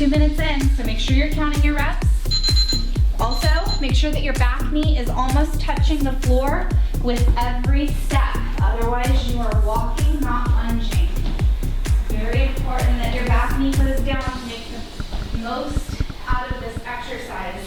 2 minutes in, so make sure you're counting your reps. Also, make sure that your back knee is almost touching the floor with every step. Otherwise, you are walking, not lunging. Very important that your back knee goes down to make the most out of this exercise.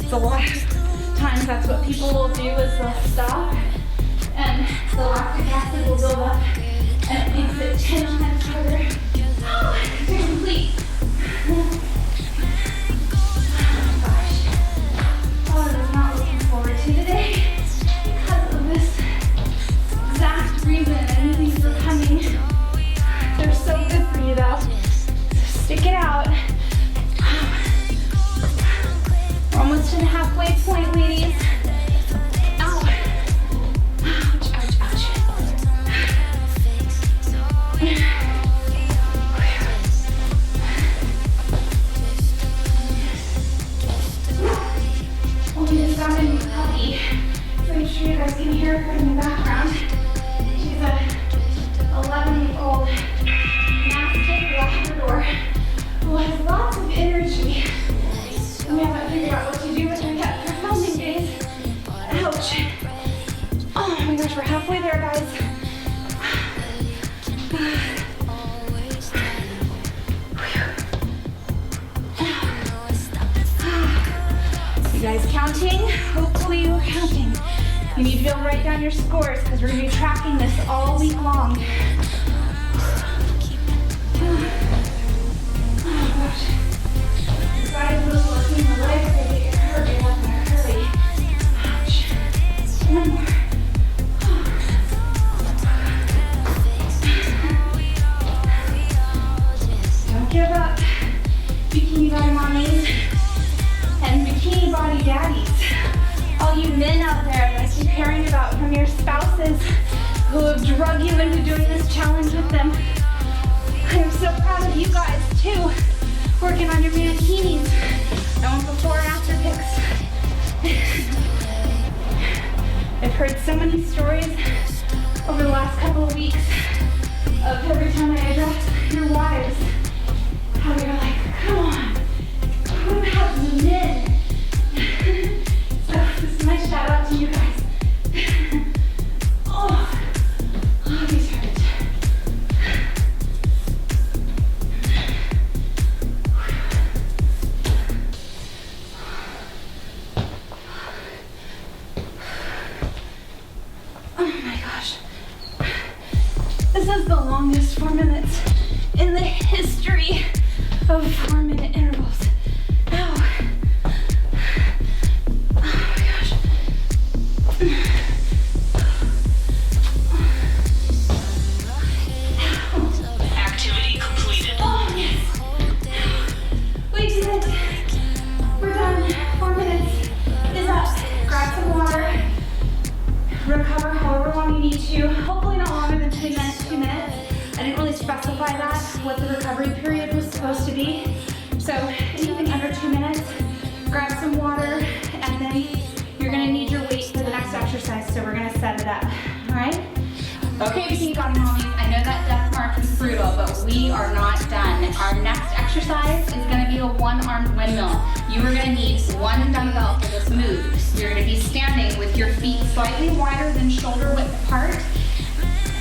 A lot of times that's what people will do is they'll stop and the lactic acid will build up and it makes it 10 times harder to complete. Gosh. Oh, I was not looking forward to today because of this exact reason, and these are coming. They're so good for you though. So stick it out. We're almost to the halfway point, ladies. Ow. Ouch, ouch, ouch. Oh, we just got a new puppy. So make sure you guys can hear her in the background. She's a 11-week-old Mastiff Labrador who has lots of energy. We haven't figured out what to do with her yet for filming days. Ouch. Oh my gosh, we're halfway there, guys. You guys counting? Hopefully you're counting. You need to be able to write down your scores because we're going to be tracking this all week long. Oh gosh. Guys, really working the legs, they get hurt, you have to hurry. Ouch. One more. Don't give up, bikini body mommies and bikini body daddies. All you men out there that keep hearing about from your spouses who have drug you into doing this challenge with them. I am so proud of you guys too. Working on your mankinis. I want before and after pics. I've heard so many stories over the last couple of weeks of every time I address your wives, how you're like, come on, what about the men? So this is my shout out to you guys. Oh, these hurt. This is the longest 4 minutes in the history of 4-minute intervals. Ow. Oh my gosh. Activity completed. Oh, yes. We did it. We're done. 4 minutes is up. Grab some water. Recover however long you need to. Hopefully not longer than 2 minutes. I didn't really specify that, what the recovery period was supposed to be. So anything under 2 minutes, grab some water, and then you're gonna need your weight for the next exercise, so we're gonna set it up, all right? Okay, bikini body mommies, I know that death mark is brutal, but we are not done. Our next exercise is gonna be a one-armed windmill. You are gonna need one dumbbell for this move. You're gonna be standing with your feet slightly wider than shoulder width apart.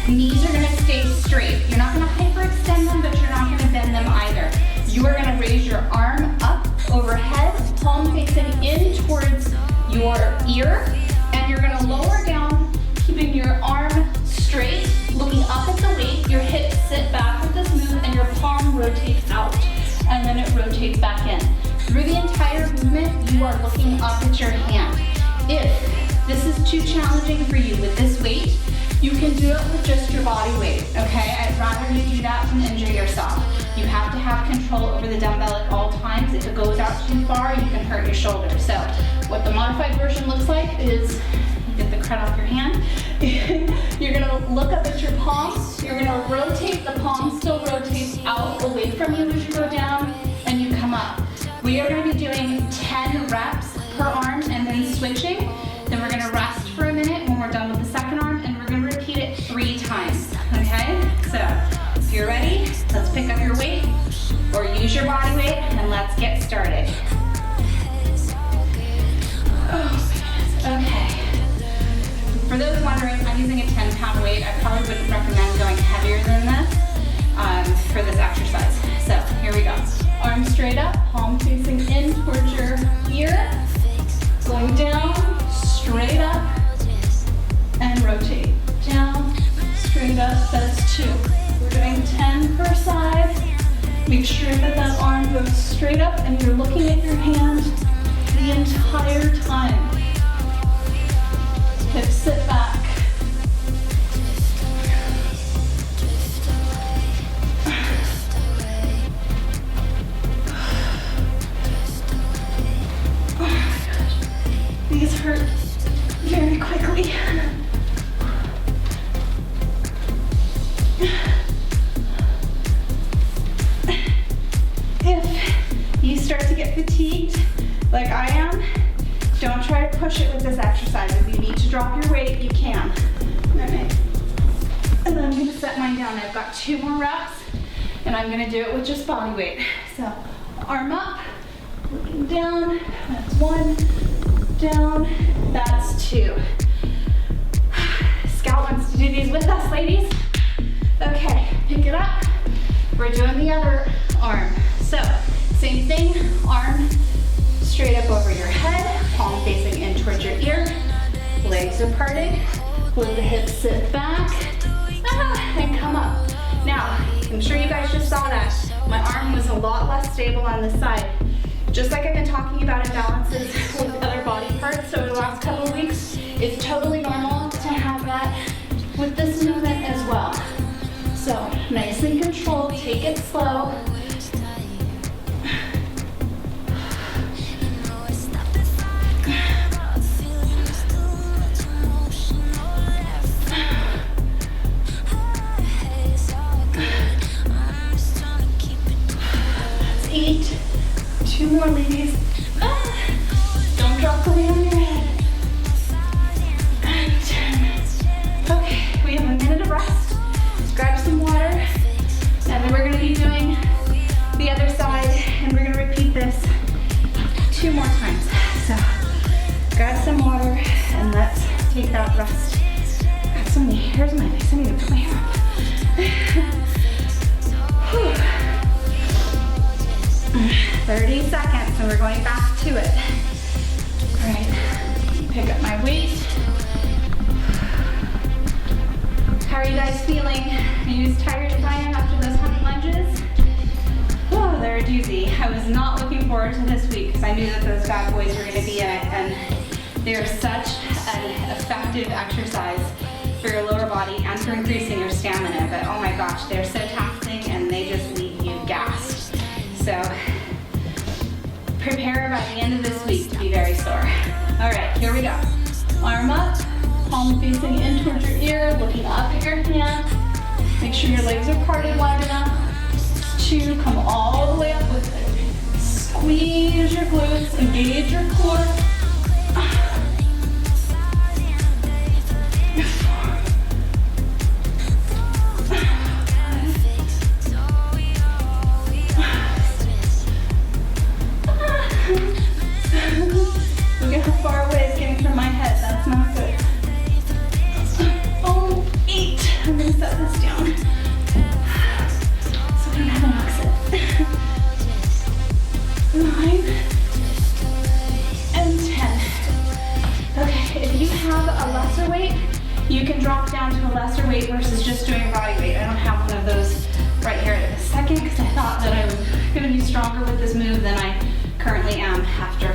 Knees are gonna stay straight. You're not gonna hyperextend them, but you're not gonna bend them either. You are gonna raise your arm up overhead, palm facing in towards your ear, and you're gonna lower down, keeping your arm straight back in. Through the entire movement, you are looking up at your hand. If this is too challenging for you with this weight, you can do it with just your body weight, okay? I'd rather you do that than injure yourself. You have to have control over the dumbbell at all times. If it goes out too far, you can hurt your shoulder. So what the modified version looks like is, get the crud off your hand. You're gonna look up at your palms. You're gonna rotate, the palm still rotates out away from you as you go down and you come up. We are gonna be doing 10 reps per arm and then switching. Then we're gonna rest for a minute when we're done with the second arm and we're gonna repeat it 3 times, okay? So if you're ready, let's pick up your weight or use your body weight and let's get started. Oh, okay. For those wondering, I'm using a 10-pound weight. I probably wouldn't recommend going heavier than this for this exercise. So here we go. Arms straight up, palm facing in towards your ear. Going down, straight up, and rotate. Down, straight up, that's 2. We're doing 10 per side. Make sure that that arm goes straight up and you're looking at your hand the entire time. Hips sit back. Oh my gosh. These hurt very quickly. If you start to get fatigued, like I am, don't try to push it with this exercise. If you need to drop your weight, you can. All right. And then I'm gonna set mine down. I've got 2 more reps, and I'm gonna do it with just body weight. So, arm up, looking down, that's 1, down, that's 2. Scout wants to do these with us, ladies. Okay, pick it up. We're doing the other arm. So, same thing, arm straight up over your head, palm facing in towards your ear, legs are parted, let the hips sit back, and come up. Now, I'm sure you guys just saw that. My arm was a lot less stable on this side. Just like I've been talking about imbalances with other body parts over the last couple of weeks, it's totally normal to have that with this movement as well. So, nice and controlled, take it slow. That's 8. 2 more, ladies. Don't drop the weight on your head. And 10. Okay, we have a minute of rest. Grab some water, and then we're going to be doing the other side, and we're going to repeat this 2 more times. So, grab some water, and let's take that rest. Got so many hairs in my face. I need to put my hair up. 30 seconds, and we're going back to it. All right, pick up my weight. How are you guys feeling? Are you as tired as I am after those 100 lunges? Oh, they're a doozy. I was not looking forward to this week because I knew that those bad boys were going to be in it, and they're such an effective exercise for your lower body and for increasing your stamina. But oh my gosh, they're so taxing and they just leave you gassed. So prepare by the end of this week to be very sore. All right, here we go. Arm up. Palm facing in towards your ear, looking up at your hand. Make sure your legs are parted wide enough. 2, come all the way up with it. Squeeze your glutes, engage your core. 5. Look how far away it's getting from my head. That's not good. 8. I'm going to set this down so I don't have an exit. 9 and 10. Okay, if you have a lesser weight, you can drop down to a lesser weight versus just doing body weight. I don't have one of those right here at this second because I thought that I would gonna be stronger with this move than I currently am after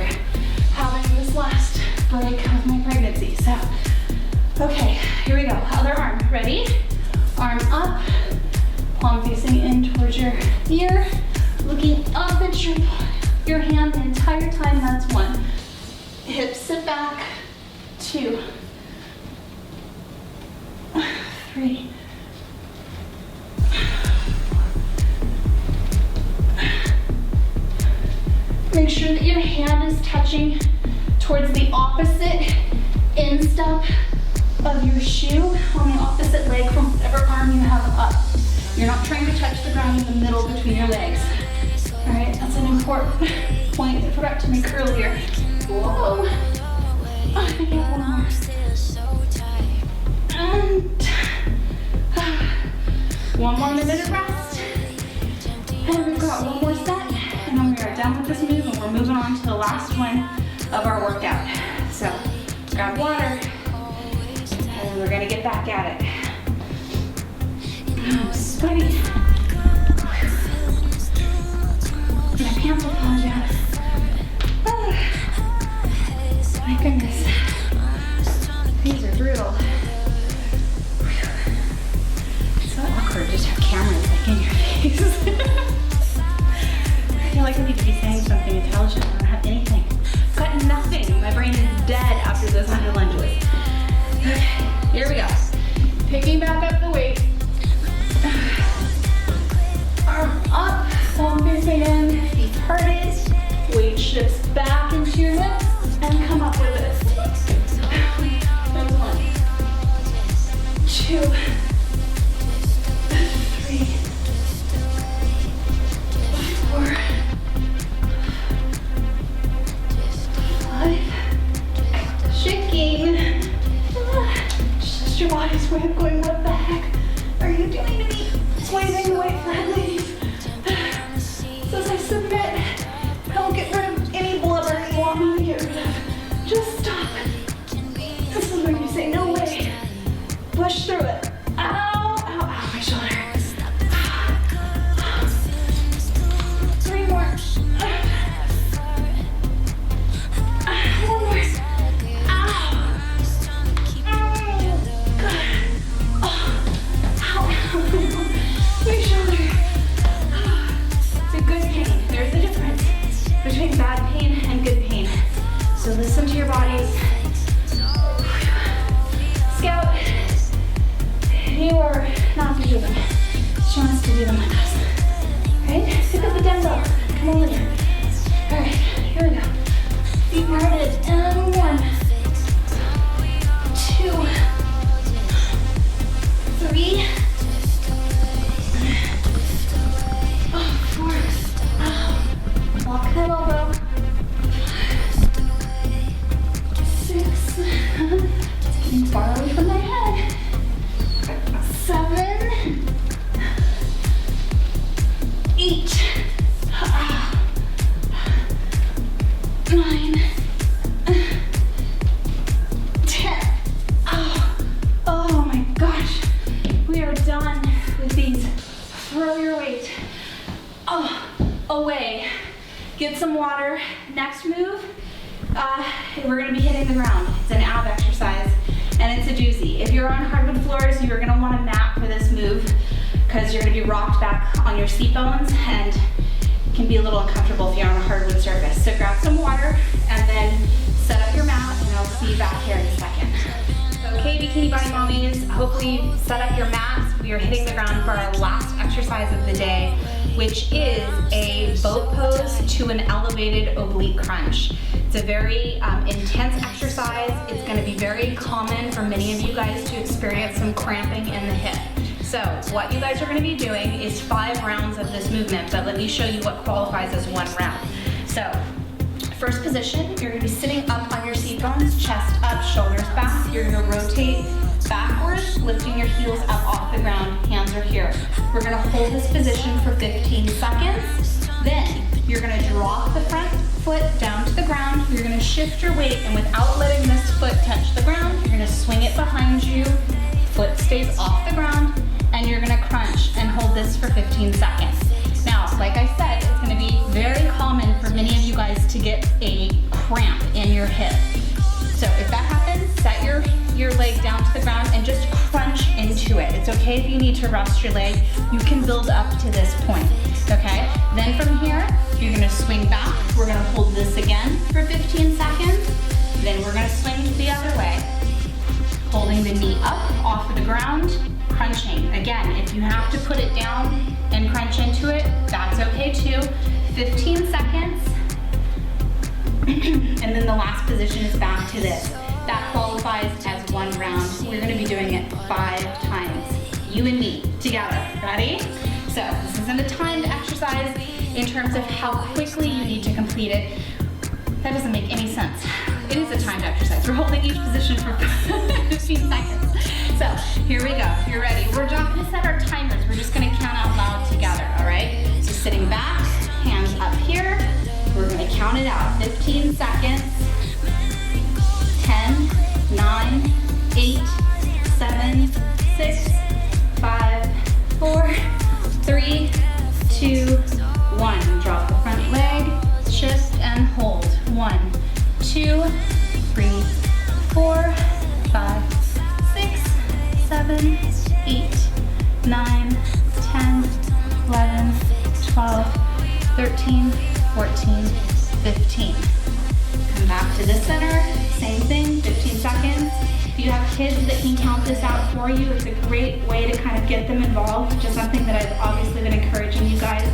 having this last break of my pregnancy. So, okay, here we go. Other arm, ready? Arm up, palm facing in towards your ear, looking up at your hand the entire time. That's 1. Hips sit back. 2, 3, 4. Make sure that your hand is touching towards the opposite instep of your shoe on the opposite leg from whatever arm you have up. You're not trying to touch the ground in the middle between your legs. All right, that's an important point I forgot to make earlier. Whoa. I think I have 1 more. And 1 more minute of rest. And we've got 1 more set. And then we are done with this move and we're moving on to the last one of our workout. So grab water and we're gonna get back at it. I'm sweaty. My pants are falling down. Oh, my goodness. These are brutal. It's so awkward just to have cameras like in your face. I feel like I need to be saying something intelligent. I don't have anything. Got nothing. My brain is dead after those 100 lunges. Okay, here we go. Picking back up the weight. Arm up, palm facing in, feet parted. Weight shifts back into your hips and come up with it. That's 1, 2, 3, 4, 5. Shaking. Just your body's way of going, what the heck are you doing to me? Waving the white flag, ladies. So as I submit, don't get rid of any blubber you want me to get rid of. Just stop. This is when you say, no way. Push through it. Ow, ow, ow, my shoulder. 3 more. 1 more. Ow. My shoulder. It's a good pain. There's a difference between bad pain and good pain. So listen to your bodies. Scout, you are not to do them. She wants to do them with us. Right? Pick up the dumbbell. Come over here. All right, here we go. Feet parted. And 1, 2, 3, 4. Lock that elbow. 6. It's getting far away from my head. 7. 8. 9. 10. Oh my gosh. We are done with these. Throw your weight away. Get some water. Next move, we're gonna be hitting the ground. It's an ab exercise and it's a doozy. If you're on hardwood floors, you're gonna want a mat for this move because you're gonna be rocked back on your seat bones and it can be a little uncomfortable if you're on a hardwood surface. So grab some water and then set up your mat and I'll see you back here in a second. Okay, Bikini Body Mommies, hopefully you've set up your mats. We are hitting the ground for our last exercise of the day, which is a boat pose to an elevated oblique crunch. It's a very intense exercise. It's going to be very common for many of you guys to experience some cramping in the hip. So what you guys are going to be doing is 5 rounds of this movement, but let me show you what qualifies as 1 round. So first position, you're going to be sitting up on your seat bones, chest up, shoulders back. You're going to rotate backwards, lifting your heels up off the ground, hands are here. We're going to hold this position for 15 seconds. Then you're going to drop the front foot down to the ground. You're going to shift your weight, and without letting this foot touch the ground, you're going to swing it behind you. Foot stays off the ground, and you're going to crunch and hold this for 15 seconds. Now, like I said, it's going to very common for many of you guys to get a cramp in your hip. So if that happens, set your leg down to the ground and just crunch into it. It's okay if you need to rest your leg. You can build up to this point, okay? Then from here, you're gonna swing back. We're gonna hold this again for 15 seconds. Then we're gonna swing the other way. Holding the knee up off of the ground, crunching. Again, if you have to put it down and crunch into it, that's okay too. 15 seconds. And then the last position is back to this. That qualifies as 1 round. We're gonna be doing it 5 times. You and me, together. Ready? So this isn't a timed exercise in terms of how quickly you need to complete it. That doesn't make any sense. It is a timed exercise. We're holding each position for 15 seconds. So here we go. You're ready. We're not gonna set our timers. We're just gonna count out loud together, all right? So sitting back, hands up here. We're gonna count it out. 15 seconds. 10, 9, 8, 7, 6, 5, 4, 3, 2, 1. Drop the front leg, shift and hold. 1, 2, 3, 4, 5, 6, 7, 8, 9, 10, 11, 12, 13, 14, 15. Come back to the center, same thing, 15 seconds. If you have kids that can count this out for you, it's a great way to kind of get them involved, just something that I've obviously been encouraging you guys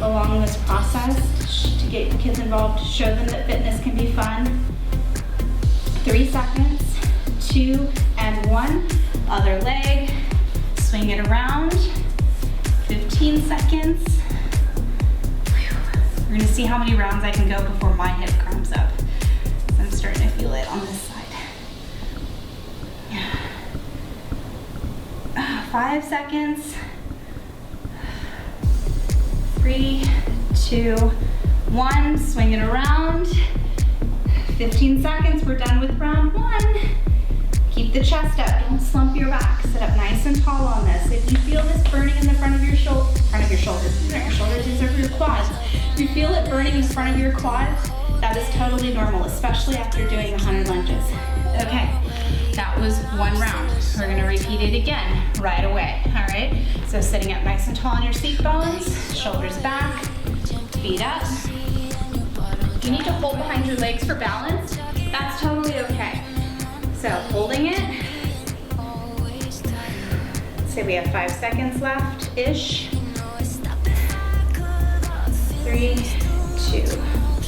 along this process to get your kids involved, to show them that fitness can be fun. 3 seconds, 2 and 1. Other leg, swing it around. 15 seconds. We're gonna see how many rounds I can go before my hip cramps up. So I'm starting to feel it on this side. 5 seconds. 3, 2, 1. Swing it around. 15 seconds. We're done with round 1. Keep the chest up. Don't slump your back. Sit up nice and tall on this. If you feel this burning in the front of your shoulders, these are your quads. If you feel it burning in front of your quads, that is totally normal, especially after doing the 100 lunges. Okay, that was 1 round. We're gonna repeat it again right away, all right? So sitting up nice and tall on your seat bones, shoulders back, feet up. If you need to hold behind your legs for balance, that's totally okay. So holding it. Say we have 5 seconds left-ish. 3, 2,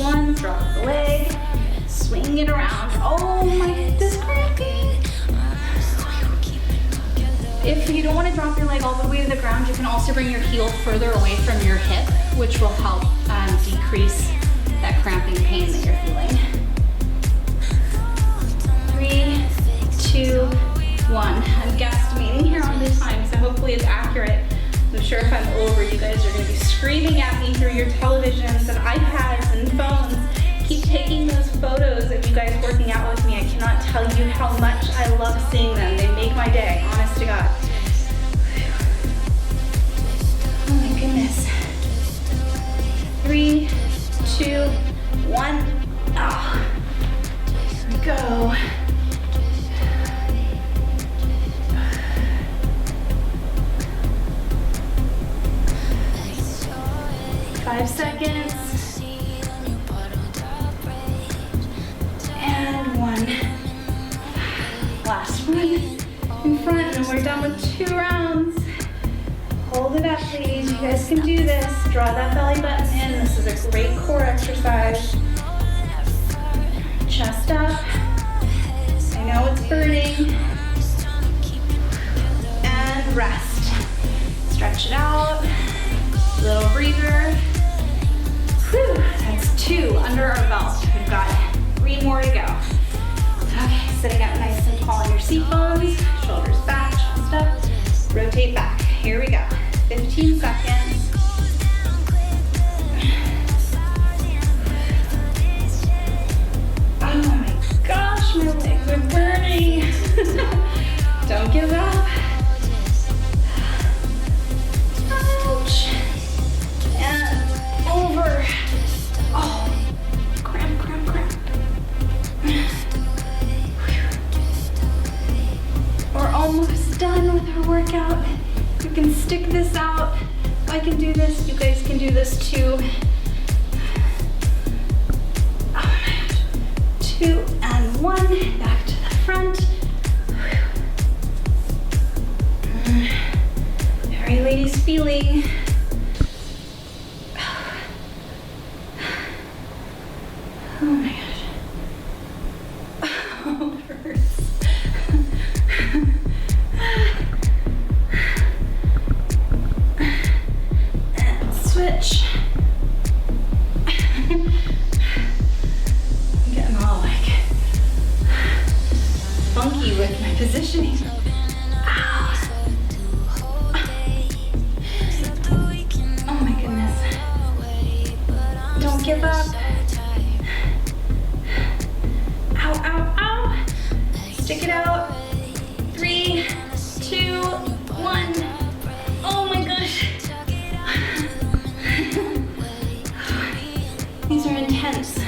1. Drop the leg. Swing it around. Oh my, this cramping. If you don't want to drop your leg all the way to the ground, you can also bring your heel further away from your hip, which will help decrease that cramping pain that you're feeling. 3, 2, 1. I'm guesstimating here on the time, so hopefully it's accurate. I'm sure if I'm over, you guys are going to be screaming at me through your televisions and iPads and phones. Keep taking those photos of you guys working out with me. I cannot tell you how much I love seeing them. They make my day, honest to God. Oh my goodness. 3, 2, 1. Oh. Here we go. 5 seconds. And 1. Last one in front, and we're done with 2 rounds. Hold it up, please. You guys can do this. Draw that belly button in. This is a great core exercise. Chest up. I know it's burning. And rest. Stretch it out. Little breather. Whew, that's 2 under our belt. We've got 3 more to go. Okay, sitting up nice and tall on your seat bones, shoulders back, chest up, rotate back. Here we go. 15 seconds. Oh my gosh, my legs are burning. Don't give up. Ouch. And over. almost done with our workout. You can stick this out. If I can do this, you guys can do this too. Oh my gosh. 2 and 1, back to the front. How are you ladies feeling? Oh my gosh. Oh, it hurts. And switch. I'm getting all like funky with my positioning. Ow. Oh my goodness. Don't give up. Ow, ow, ow. Stick it out. 3, 2, 1. Oh my gosh. These are intense.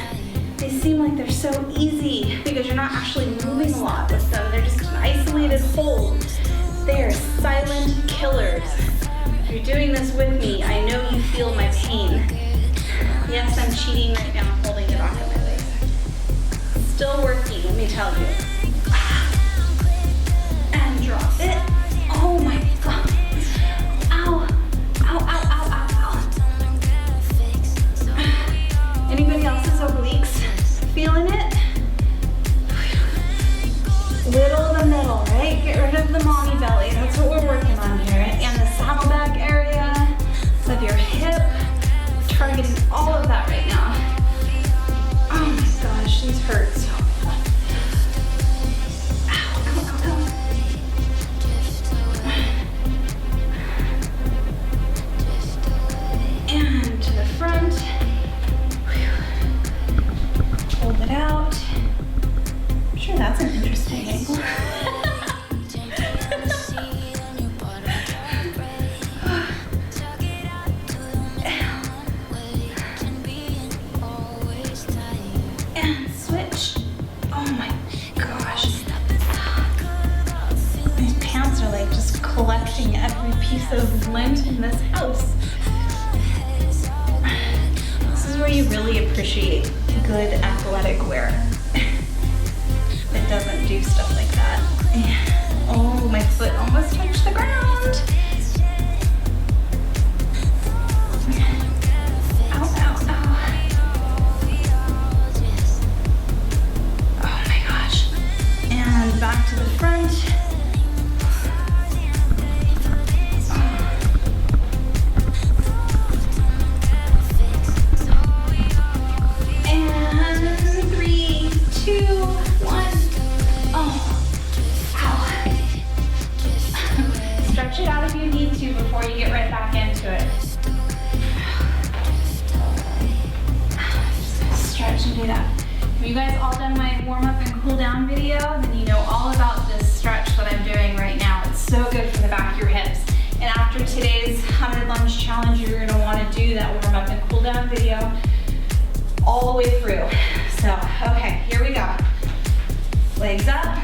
They seem like they're so easy because you're not actually moving a lot with them. They're just an isolated hold. They are silent killers. If you're doing this with me, I know you feel my pain. Yes, I'm cheating right now, holding it off of my legs. Still working, let me tell you. And drop it. Oh my god. Ow. Ow, ow, ow, ow, ow. Anybody else's obliques feeling it? Little the middle, right? Get rid of the mommy belly. That's what we're working on here. And the saddlebag area of your hip. Targeting all of that right now. Oh my gosh, these hurt so bad. Ow, ow, ow, ow. And to the front. Hold it out. I'm sure that's an interesting angle. And switch. Oh my gosh. These pants are like just collecting every piece of lint in this house. This is where you really appreciate good athletic wear. It doesn't do stuff like that. Oh, my foot almost touched the ground. Ow, ow, ow. Oh my gosh. And back to the front. And 3, 2, 1. Oh, ow. Stretch it out if you need to before you get right back into it. Just stretch and do that. Have you guys all done my warm up and cool down video? Then you know all about this stretch that I'm doing right now. It's so good for the back of your hips. And after today's 100 lunge challenge, you're gonna wanna do that warm up and cool down video all the way through. So, okay, here we go. Legs up.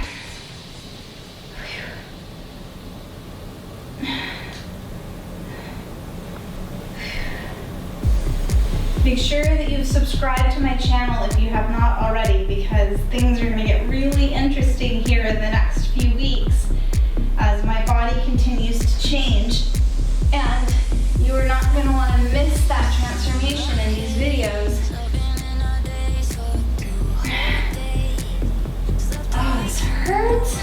Make sure that you've subscribed to my channel if you have not already, because things are gonna get really interesting here in the next few weeks as my body continues to change. And you are not gonna wanna miss that transformation in these videos. Oh, this hurts.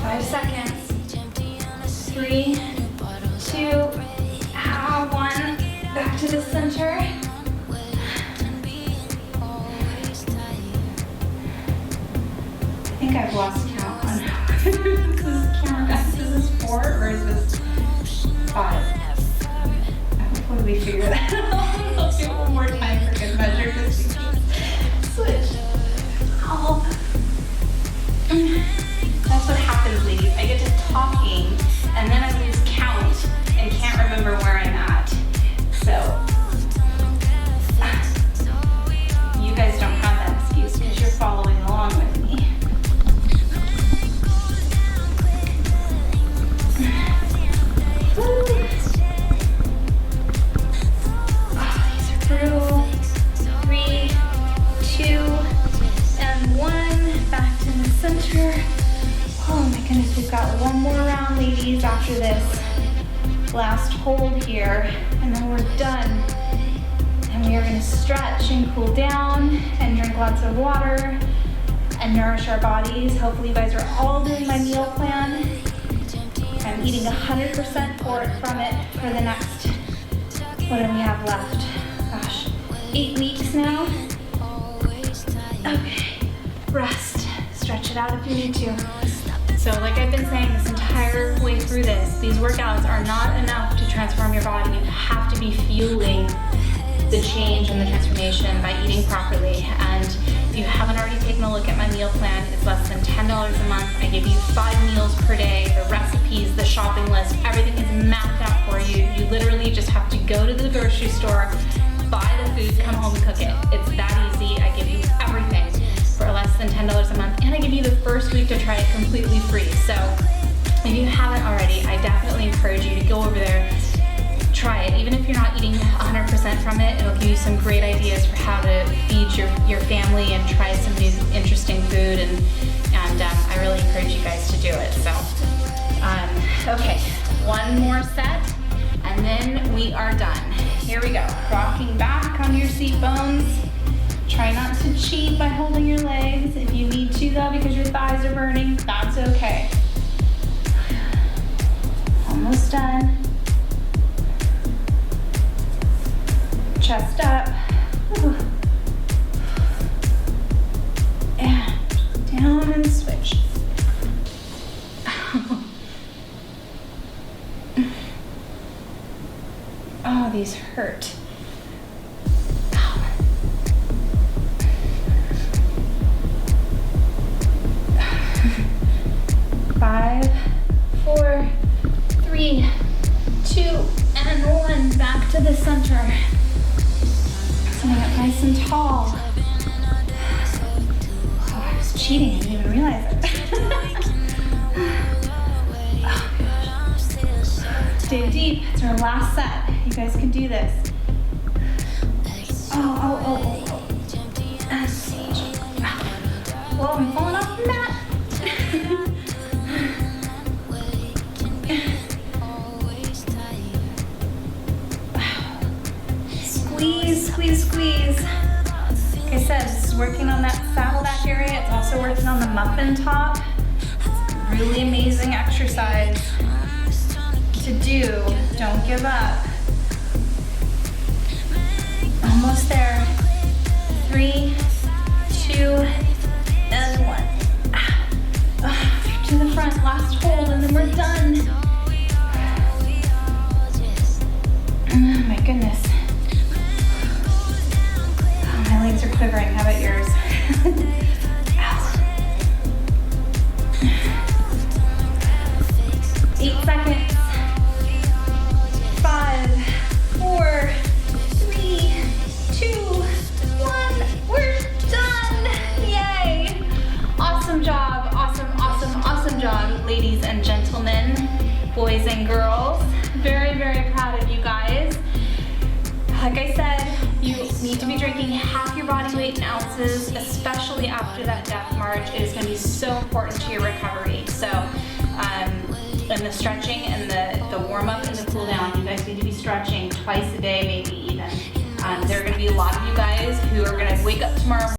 5 seconds. 3, 2, ow, 1. Back to the center. I think I've lost count on this camera. Is this 4 or is this 5? Hopefully we figure that out. I'll do it one more time for good measure just in case. Switch. Oh. That's what happens, ladies. I get to talking and then I lose count and can't remember where I'm at. So, after this last hold here, and then we're done. And we are gonna stretch and cool down and drink lots of water and nourish our bodies. Hopefully you guys are all doing my meal plan. I'm eating 100% from it for the next, what do we have left? Gosh, 8 weeks now. Okay, rest, stretch it out if you need to. So like I've been saying this entire way through this, these workouts are not enough to transform your body. You have to be fueling the change and the transformation by eating properly. And if you haven't already taken a look at my meal plan, it's less than $10 a month. I give you 5 meals per day, the recipes, the shopping list, everything is mapped out for you. You literally just have to go to the grocery store, buy the food, come home and cook it. It's that easy. I give you everything for less than $10 a month, and I give you the first week to try it completely free. So if you haven't already, I definitely encourage you to go over there, try it. Even if you're not eating 100% from it, it'll give you some great ideas for how to feed your family and try some new interesting food, and I really encourage you guys to do it. So, okay, one more set, and then we are done. Here we go, rocking back on your seat bones. Try not to cheat by holding your legs. If you need to though, because your thighs are burning, that's okay. Almost done. Chest up. Ooh. And down and switch. Oh, these hurt. 5, 4, 3, 2, and 1. Back to the center. Sitting up nice and tall. Oh, I was cheating. I didn't even realize it. Stay deep. It's our last set. You guys can do this. Oh. Whoa, I'm falling off the mat. Squeeze. Like I said, this is working on that saddleback area. It's also working on the muffin top. It's a really amazing exercise to do. Don't give up. Almost there. 3, 2, and 1. To the front, last hold, and then we're done. Oh my goodness. My legs are quivering. How about yours? 8 seconds. 5, 4, 3, 2, 1. We're done. Yay. Awesome job. Awesome job, ladies and gentlemen, boys and girls. Very, very proud of you guys. Like I said, you need to be drinking half your body weight in ounces, especially after that death march. It is going to be so important to your recovery. So, and the stretching and the warm up and the cool down, you guys need to be stretching twice a day, maybe even. There are going to be a lot of you guys who are going to wake up tomorrow